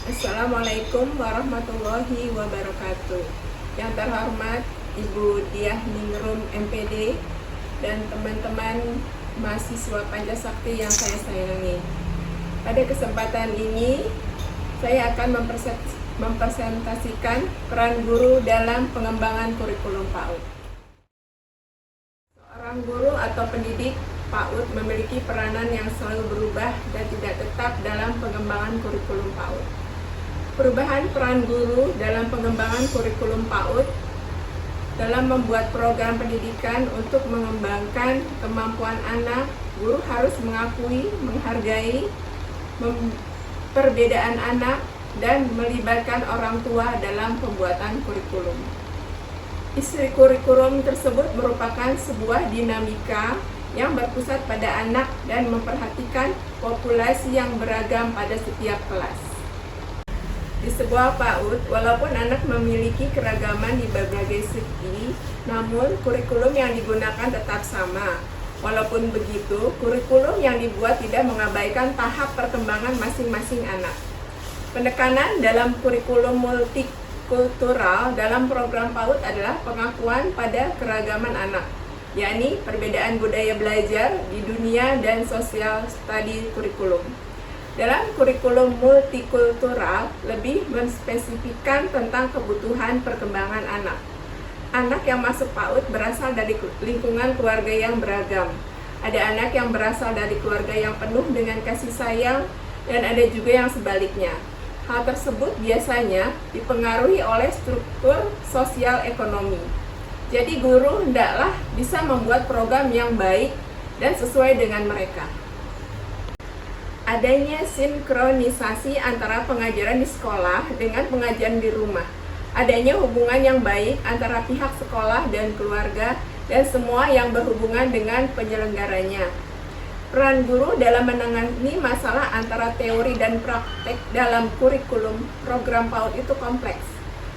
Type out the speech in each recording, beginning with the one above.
Assalamualaikum warahmatullahi wabarakatuh. Yang terhormat Ibu Diah Ningrum MPD dan teman-teman mahasiswa Pancasakti yang saya sayangi. Pada kesempatan ini saya akan mempresentasikan peran guru dalam pengembangan kurikulum PAUD. Seorang guru atau pendidik PAUD memiliki peranan yang selalu berubah dan tidak tetap dalam pengembangan kurikulum PAUD. Perubahan peran guru dalam pengembangan kurikulum PAUD dalam membuat program pendidikan untuk mengembangkan kemampuan anak, guru harus mengakui, menghargai perbedaan anak, dan melibatkan orang tua dalam pembuatan kurikulum. Isi kurikulum tersebut merupakan sebuah dinamika yang berpusat pada anak dan memperhatikan populasi yang beragam pada setiap kelas. Di sebuah PAUD, walaupun anak memiliki keragaman di berbagai segi, namun kurikulum yang digunakan tetap sama. Walaupun begitu, kurikulum yang dibuat tidak mengabaikan tahap perkembangan masing-masing anak. Penekanan dalam kurikulum multikultural dalam program PAUD adalah pengakuan pada keragaman anak, yakni perbedaan budaya belajar di dunia dan sosial studi kurikulum. Dalam kurikulum multikultural lebih menspesifikkan tentang kebutuhan perkembangan anak. Anak yang masuk PAUD berasal dari lingkungan keluarga yang beragam. Ada anak yang berasal dari keluarga yang penuh dengan kasih sayang dan ada juga yang sebaliknya. Hal tersebut biasanya dipengaruhi oleh struktur sosial ekonomi. Jadi guru hendaklah bisa membuat program yang baik dan sesuai dengan mereka. Adanya sinkronisasi antara pengajaran di sekolah dengan pengajaran di rumah. Adanya hubungan yang baik antara pihak sekolah dan keluarga dan semua yang berhubungan dengan penyelenggaranya. Peran guru dalam menangani masalah antara teori dan praktek dalam kurikulum program PAUD itu kompleks.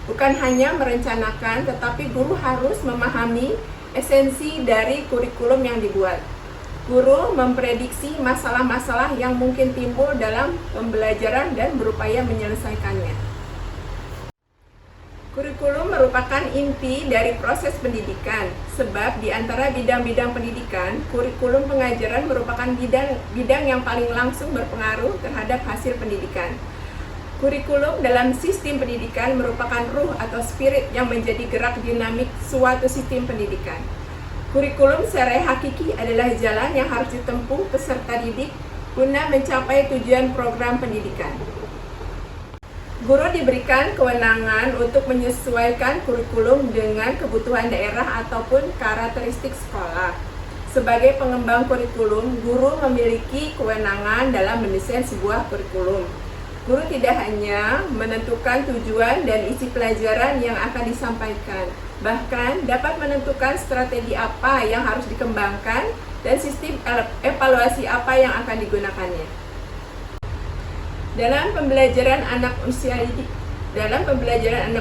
Bukan hanya merencanakan, tetapi guru harus memahami esensi dari kurikulum yang dibuat. Guru memprediksi masalah-masalah yang mungkin timbul dalam pembelajaran dan berupaya menyelesaikannya. Kurikulum merupakan inti dari proses pendidikan, sebab di antara bidang-bidang pendidikan, kurikulum pengajaran merupakan bidang yang paling langsung berpengaruh terhadap hasil pendidikan. Kurikulum dalam sistem pendidikan merupakan ruh atau spirit yang menjadi gerak dinamik suatu sistem pendidikan. Kurikulum secara hakiki adalah jalan yang harus ditempuh peserta didik guna mencapai tujuan program pendidikan. Guru diberikan kewenangan untuk menyesuaikan kurikulum dengan kebutuhan daerah ataupun karakteristik sekolah. Sebagai pengembang kurikulum, guru memiliki kewenangan dalam mendesain sebuah kurikulum. Guru tidak hanya menentukan tujuan dan isi pelajaran yang akan disampaikan, bahkan dapat menentukan strategi apa yang harus dikembangkan dan sistem evaluasi apa yang akan digunakannya. Dalam pembelajaran anak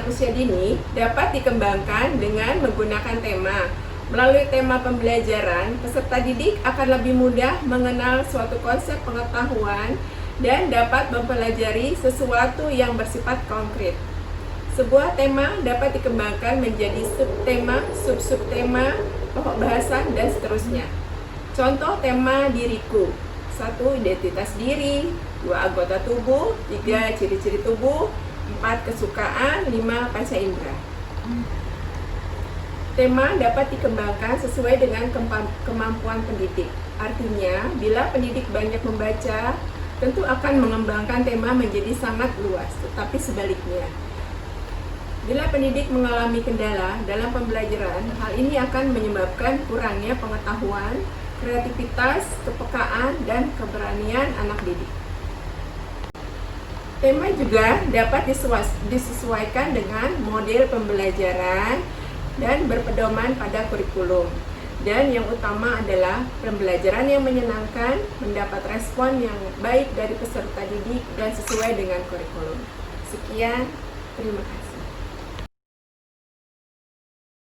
usia dini dapat dikembangkan dengan menggunakan tema. Melalui tema pembelajaran, peserta didik akan lebih mudah mengenal suatu konsep pengetahuan dan dapat mempelajari sesuatu yang bersifat konkret. Sebuah tema dapat dikembangkan menjadi subtema, subsubtema, pokok bahasan, dan seterusnya. Contoh tema diriku: 1. Identitas diri, 2. Anggota tubuh, 3. Ciri-ciri tubuh, 4. Kesukaan, 5. Panca indera. Tema dapat dikembangkan sesuai dengan kemampuan pendidik. Artinya, bila pendidik banyak membaca, tentu akan mengembangkan tema menjadi sangat luas, tetapi sebaliknya. Bila pendidik mengalami kendala dalam pembelajaran, hal ini akan menyebabkan kurangnya pengetahuan, kreativitas, kepekaan, dan keberanian anak didik. Tema juga dapat disesuaikan dengan model pembelajaran dan berpedoman pada kurikulum. Dan yang utama adalah pembelajaran yang menyenangkan, mendapat respon yang baik dari peserta didik, dan sesuai dengan kurikulum. Sekian, terima kasih.